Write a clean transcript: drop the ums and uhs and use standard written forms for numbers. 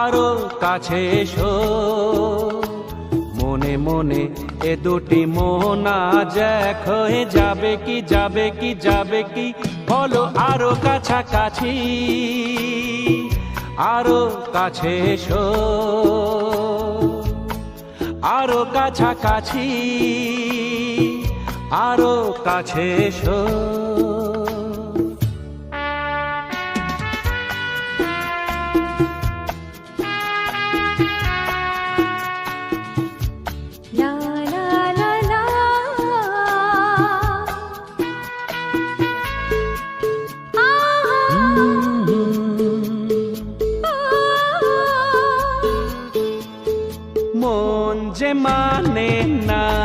আরো কাছে এসো, মনে মনে এ দুটি মন আজ এক হয়ে যাবে কি যাবে কি যাবে কি, বলো আরো কাছাকাছি, আরো কাছে এসো, আরো কাছাকাছি, আরো কাছে এসো। মন যে মানে না